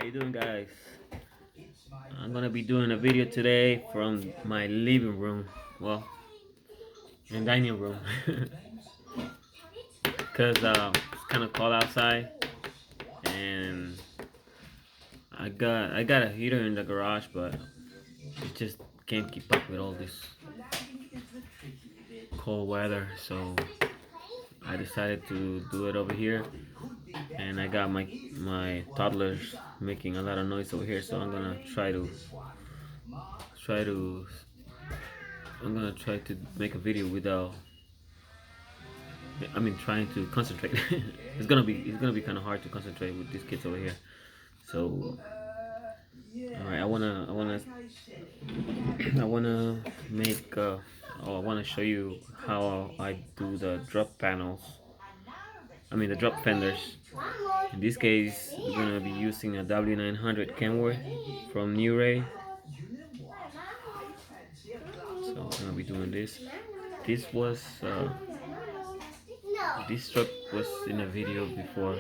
you doing, guys? I'm gonna be doing a video today from my living room, well, and dining room, because it's kind of cold outside, and I got a heater in the garage, but it just can't keep up with all this cold weather, so I decided to do it over here, and I got my toddlers making a lot of noise over here, so try to I'm gonna try to make a video without. Trying to concentrate. It's gonna be kind of hard to concentrate with these kids over here. So, all right, I wanna make. I wanna show you how I do the drop panels. The drop fenders. In this case, we're gonna be using a W900 Kenworth from New Ray. So I'm gonna be doing this. This was this truck was in a video before.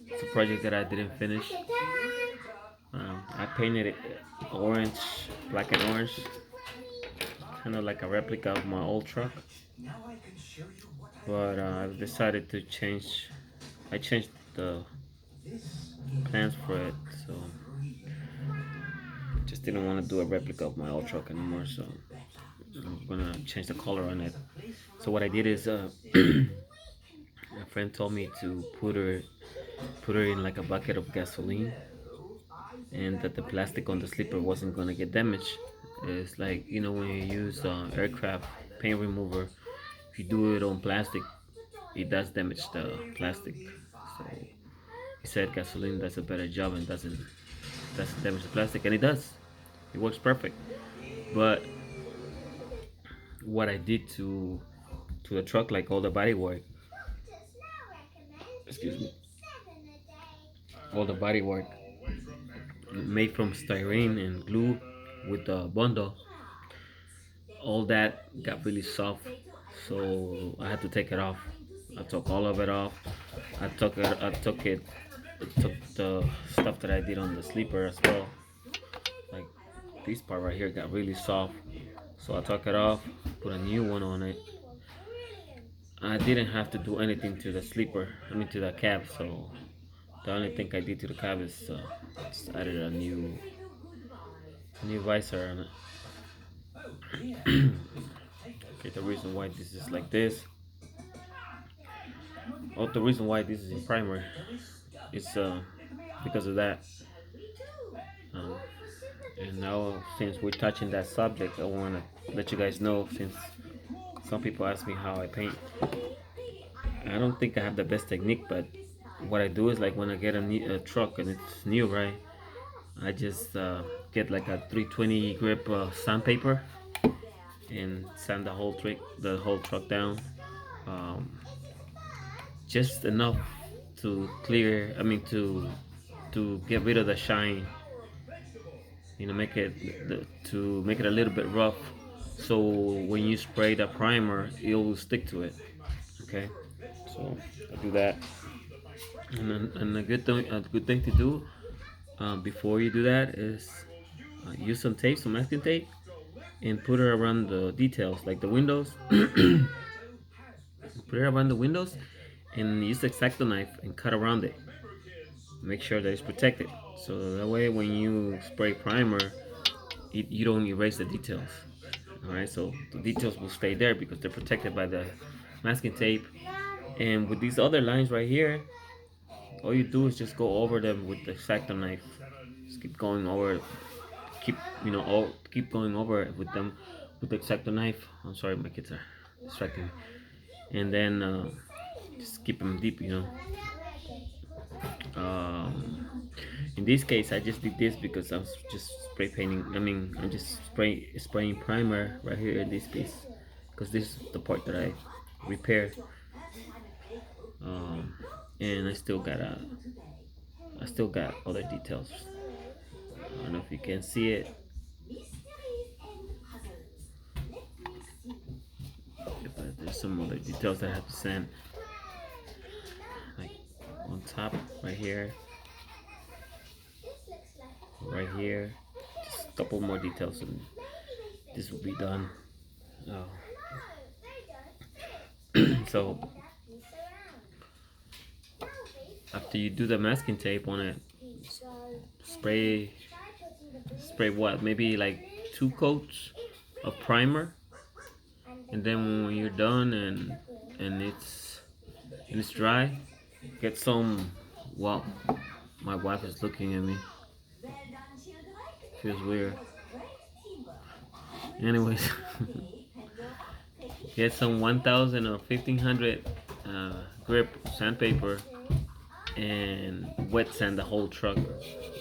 It's a project that I didn't finish. I painted it orange, black and orange, kind of like a replica of my old truck. But I've decided to change. I changed the plans for it, so just didn't want to do a replica of my old truck anymore. So I'm gonna change the color on it. So what I did is, a friend told me to put her in like a bucket of gasoline, and that the plastic on the sleeper wasn't gonna get damaged. It's like, when you use aircraft paint remover, if you do it on plastic, it does damage the plastic. So he said gasoline does a better job and doesn't damage the plastic, and it does. It works perfect. But what I did to the truck, like all the body work, excuse me, all the body work made from styrene and glue with the bundle, all that got really soft, so I had to take it off. I took all of it off. I took the stuff that I did on the sleeper as well. Like this part right here got really soft, so I took it off, put a new one on it. I didn't have to do anything to the sleeper, to the cab, so the only thing I did to the cab is just added a new visor on it. Okay, the reason why this is like this, the reason why this is in primer is because of that. Um, and now, since we're touching that subject, I want to let you guys know, since some people ask me how I paint. I don't think I have the best technique, but what I do is, like, when I get a truck and it's new, right? I just get like a 320 grip sandpaper and sand the whole truck down, um, just enough to clear. To get rid of the shine. To make it a little bit rough, so when you spray the primer, it will stick to it. Okay, so I do that, and a good thing to do before you do that is use some masking tape, and put it around the details, like the windows. Put it around the windows, and use the X-Acto knife and cut around it. Make sure that it's protected, so that way when you spray primer, you don't erase the details. All right, so the details will stay there because they're protected by the masking tape. And with these other lines right here, all you do is just go over them with the X-Acto knife. Just keep going over, keep going over it with them with the X-Acto knife. I'm sorry, my kids are distracting me. And then just keep them deep. In this case, I just did this because I was just spray painting. I'm just spraying primer right here in this piece, because this is the part that I repaired. Um, and I still got other details. I don't know if you can see it, but there's some other details that I have to sand, like on top right here. right here. Just a couple more details and this will be done. Uh, so after you do the masking tape on it, spray what? Maybe like 2 coats of primer, and then when you're done and it's dry, get some. Well, my wife is looking at me. Feels weird. Anyways, get some 1000 or 1500 grip sandpaper and wet sand the whole truck.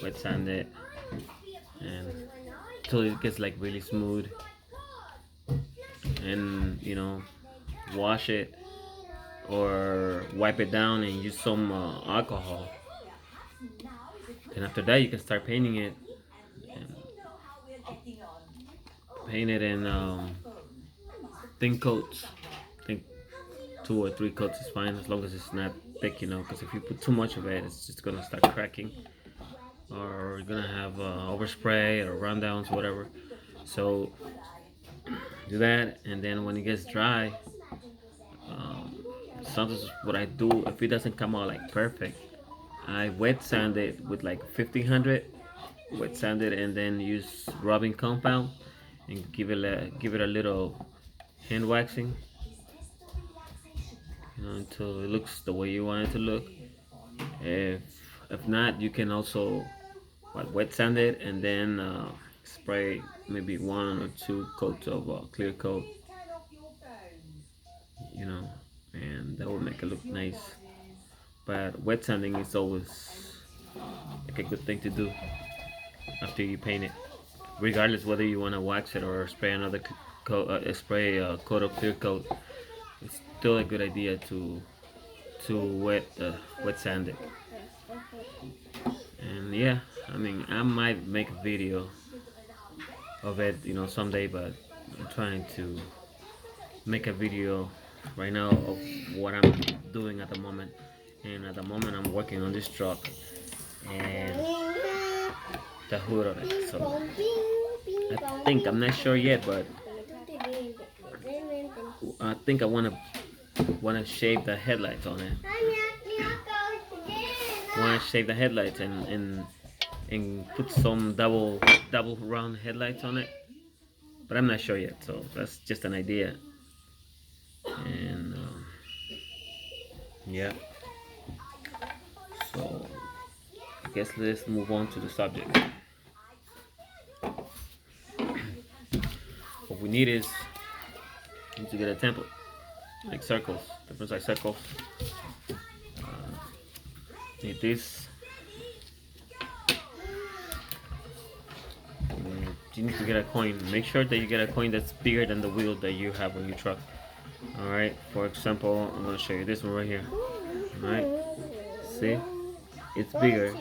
Wet sand it and till it gets like really smooth, and wash it or wipe it down and use some alcohol. And after that, you can start painting it. And paint it in thin coats. I think 2 or 3 coats is fine as long as it's not thick, because if you put too much of it, it's just gonna start cracking, or you're gonna have overspray or rundowns, whatever. So do that, and then when it gets dry, sometimes what I do, if it doesn't come out like perfect, I wet sand it with like 1500, wet sand it, and then use rubbing compound and give it a little hand waxing, until it looks the way you want it to look. If not, you can also wet sand it and then spray maybe 1 or 2 coats of clear coat, and that will make it look nice. But wet sanding is always like a good thing to do after you paint it, regardless whether you want to wax it or spray another coat, spray a coat of clear coat. It's still a good idea to wet sand it. And yeah, I mean, I might make a video of it, someday, but I'm trying to make a video right now of what I'm doing at the moment. And at the moment, I'm working on this truck and the hood of it. So I'm not sure yet, but I think I wanna shave the headlights on it. Want to shave the headlights and put some double round headlights on it, but I'm not sure yet. So that's just an idea. And yeah. So I guess let's move on to the subject. What we need is to get a template, like circles, different size circles. Need this. You need to get a coin. Make sure that you get a coin that's bigger than the wheel that you have on your truck. Alright, for example, I'm going to show you this one right here. Alright, see? It's bigger.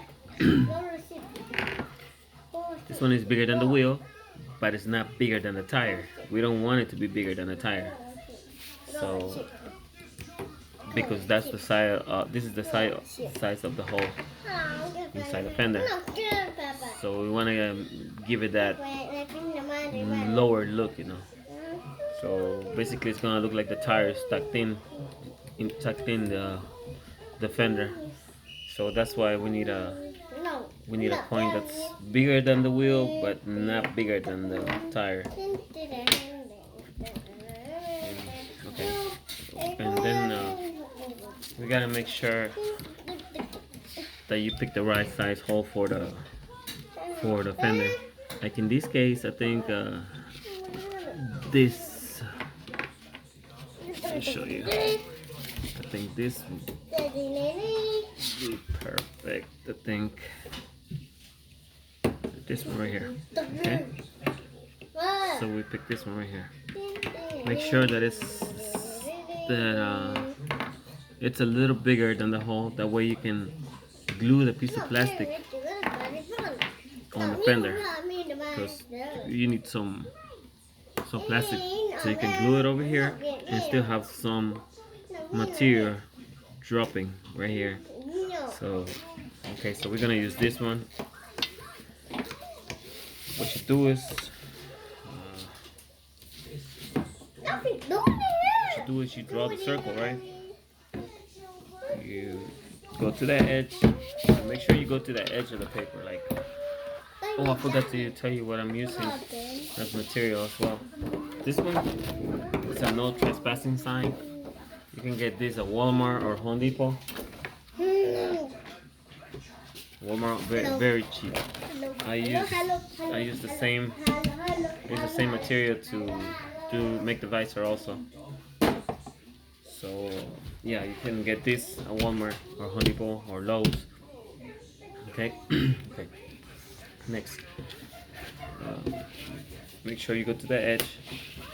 This one is bigger than the wheel, but it's not bigger than the tire. We don't want it to be bigger than the tire. So, because that's the size, this is the size of the hole inside the fender. So we want to give it that lower look, So basically, it's gonna look like the tires tucked in the fender. So that's why we need a coin that's bigger than the wheel, but not bigger than the tire. Okay, and then we gotta make sure that you pick the right size hole for the fender. Like in this case, I think this. Let me show you. I think this would be perfect. I think this one right here. Okay. So we pick this one right here. Make sure that it's a little bigger than the hole. That way you can glue the piece of plastic on the fender, because you need some plastic so you can glue it over here and still have some material dropping right here. So okay, so we're gonna use this one. what you do is you draw the circle, right? You go to that edge. Make sure you go to that edge of the paper. Like, oh, I forgot to tell you what I'm using as material as well. This one is a no trespassing sign. You can get this at Walmart or Home Depot. Walmart, very cheap. I use the same material to make the visor also. So yeah, you can get this at Walmart or Home Depot or Lowe's. Okay. Okay. Next, make sure you go to the edge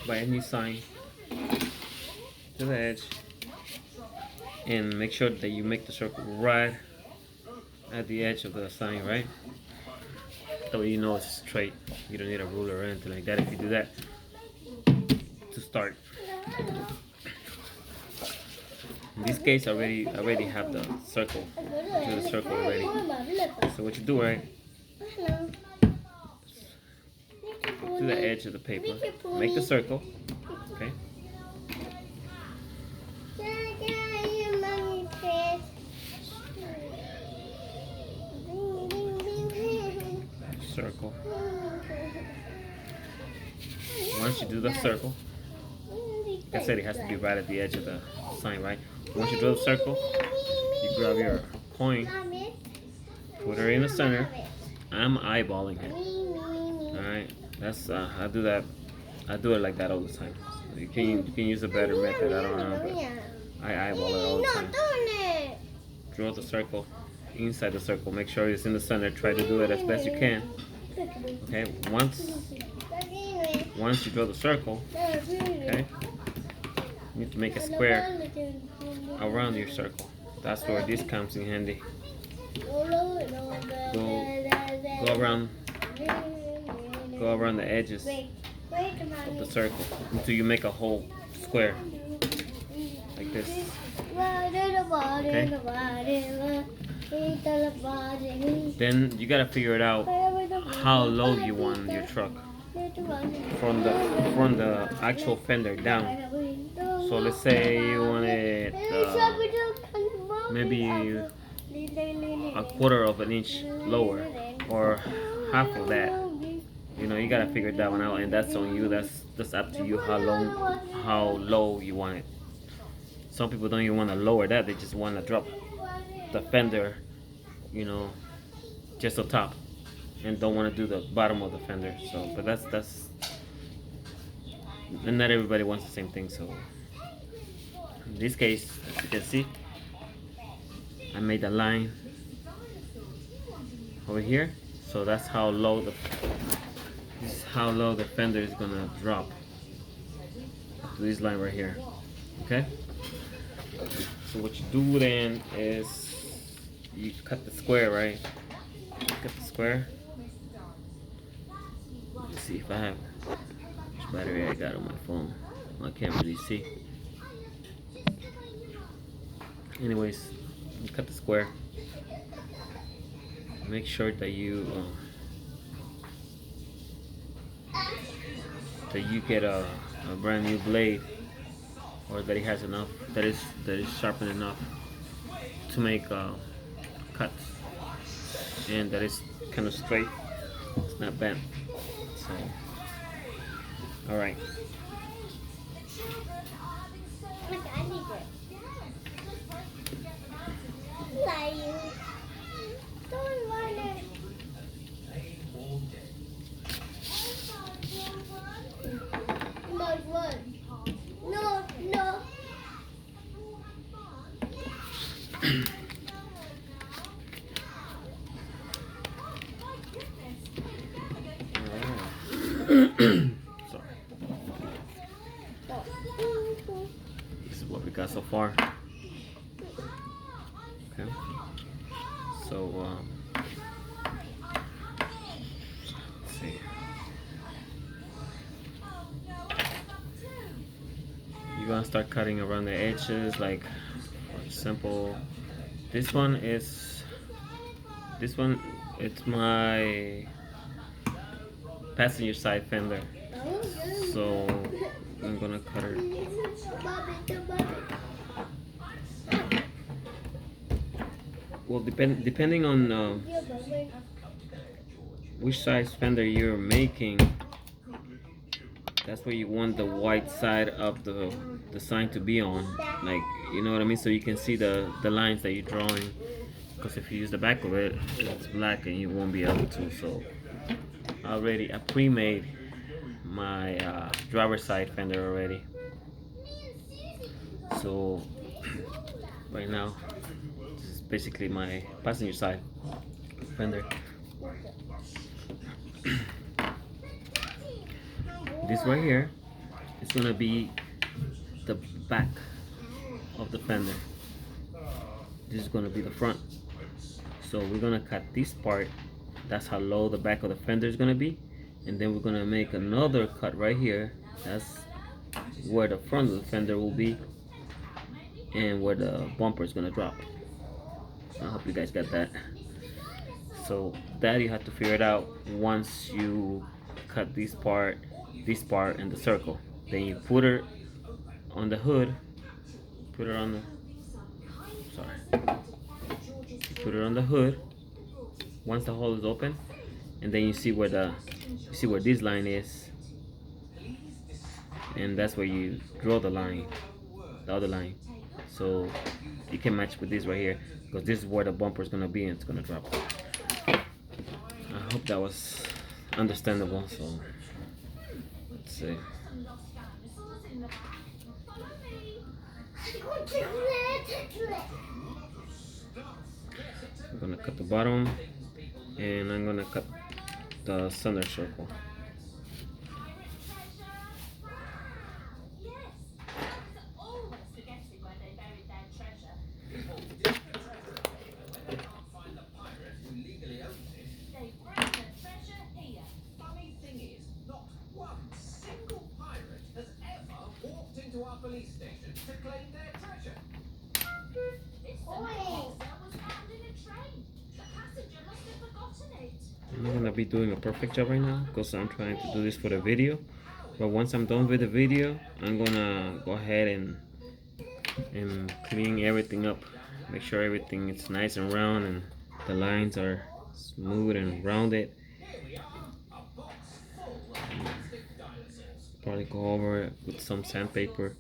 by any sign, to the edge, and make sure that you make the circle right at the edge of the sign, right? So you know it's straight. You don't need a ruler or anything like that if you do that to start. In this case, I already have the circle. Do the circle already. So what you do, right? To the edge of the paper, make the circle. Okay. Circle. Once you do the circle, like I said, it has to be right at the edge of the sign, right? Once you draw the circle, you grab your coin, put her in the center. I'm eyeballing it. Alright, that's I do that. I do it like that all the time. You can use a better method. I don't know, but I eyeball it all the time. Draw the circle inside the circle. Make sure it's in the center. Try to do it as best you can. Okay. Once you draw the circle, okay, you need to make a square around your circle. That's where this comes in handy. Go around the edges of the circle until you make a whole square like this. Okay. Then you gotta figure it out how low you want your truck from the actual fender down. So let's say you want it maybe a quarter of an inch lower or half of that. You know, you gotta figure that one out, and that's on you. That's up to you how low you want it. Some people don't even want to lower that; they just want to drop the fender, you know, just on top, and don't want to do the bottom of the fender. So, but that's, and not everybody wants the same thing. So, in this case, as you can see, I made a line over here, so that's how low the fender is gonna drop to this line right here. Okay. So what you do then is you cut the square, right? Cut the square. Let's see if I have which battery I got on my phone. I can't really see. Anyways, you cut the square. Make sure that you get a brand new blade, or that it has enough, that is sharpened enough to make cuts, and that is kind of straight, it's not bent. So, all right. So, this is what we got so far. Okay. So, let's see. You're gonna start cutting around the edges, like, for example, this one, it's my passenger side fender. So I'm gonna cut her. Well, depending on which size fender you're making, that's where you want the white side of the sign to be on, like, you know what I mean, so you can see the lines that you're drawing, because if you use the back of it, it's black and you won't be able to. So I pre-made my driver's side fender already. So right now this is basically my passenger side fender. This right here is gonna be the back of the fender. This is gonna be the front. So we're gonna cut this part. That's how low the back of the fender is gonna be, and then we're gonna make another cut right here. That's where the front of the fender will be and where the bumper is gonna drop. I hope you guys got that. So that you have to figure it out once you cut this part, and the circle. Then you put her on the hood. Put her on the. Sorry. Put her on the hood. Once the hole is open, and then you see where this line is, and that's where you draw the line, the other line. So you can match with this right here, because this is where the bumper is gonna be and it's gonna drop. I hope that was understandable. So let's see. I'm gonna cut the bottom, and I'm gonna cut the center circle. I'm not gonna be doing a perfect job right now because I'm trying to do this for the video. But once I'm done with the video, I'm gonna go ahead and clean everything up. Make sure everything is nice and round and the lines are smooth and rounded. Probably go over it with some sandpaper.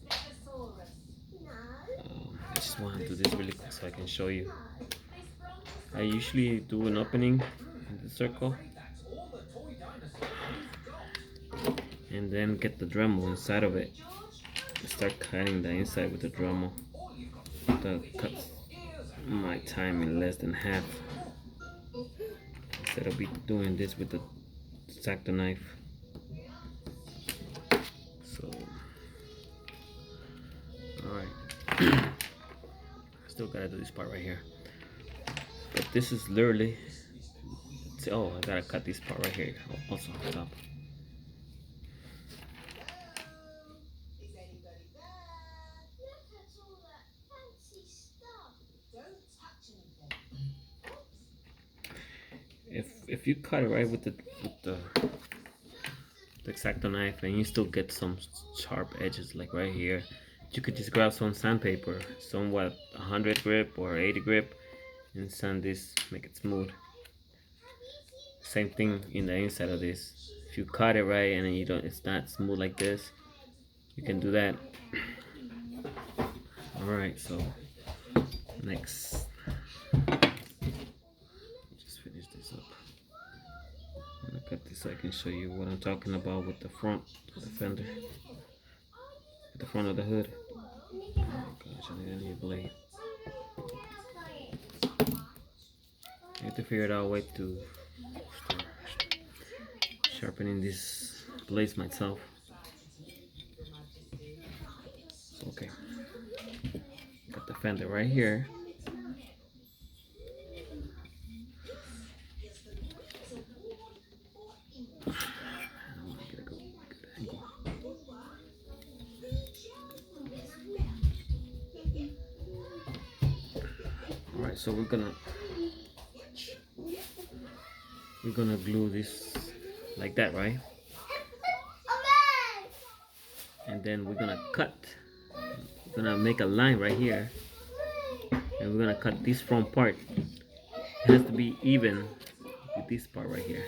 I just want to do this really quick so I can show you. I usually do an opening in the circle and then get the Dremel inside of it and start cutting the inside with the Dremel. That cuts my time in less than half instead of doing this with the X-Acto knife. So alright. Still gotta do this part right here. But this is literally, oh, I gotta cut this part right here also on top. If you cut it right with the X-Acto knife and you still get some sharp edges like right here, you could just grab some sandpaper, somewhat 100 grip or 80 grip, and sand this, make it smooth. Same thing in the inside of this. If you cut it right and it's not smooth like this, you can do that. Alright, so next, just finish this up. I'm gonna cut this so I can show you what I'm talking about with the front of the fender, with the front of the hood. Oh gosh, I need a new blade. I have to figure out a way to start sharpening these blades myself. Okay, got the fender right here. Alright, so we're gonna glue this like that, right? And then we're gonna cut. We're gonna make a line right here, and we're gonna cut this front part. It has to be even with this part right here.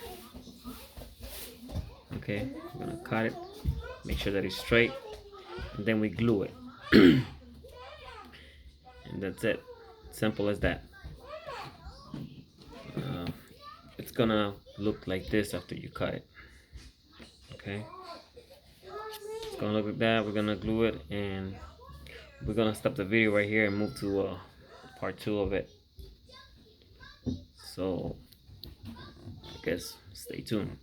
Okay, we're gonna cut it, make sure that it's straight, and then we glue it. And that's it. Simple as that. It's gonna look like this after you cut it. Okay, it's gonna look like that. We're gonna glue it, and we're gonna stop the video right here and move to part 2 of it. So I guess stay tuned.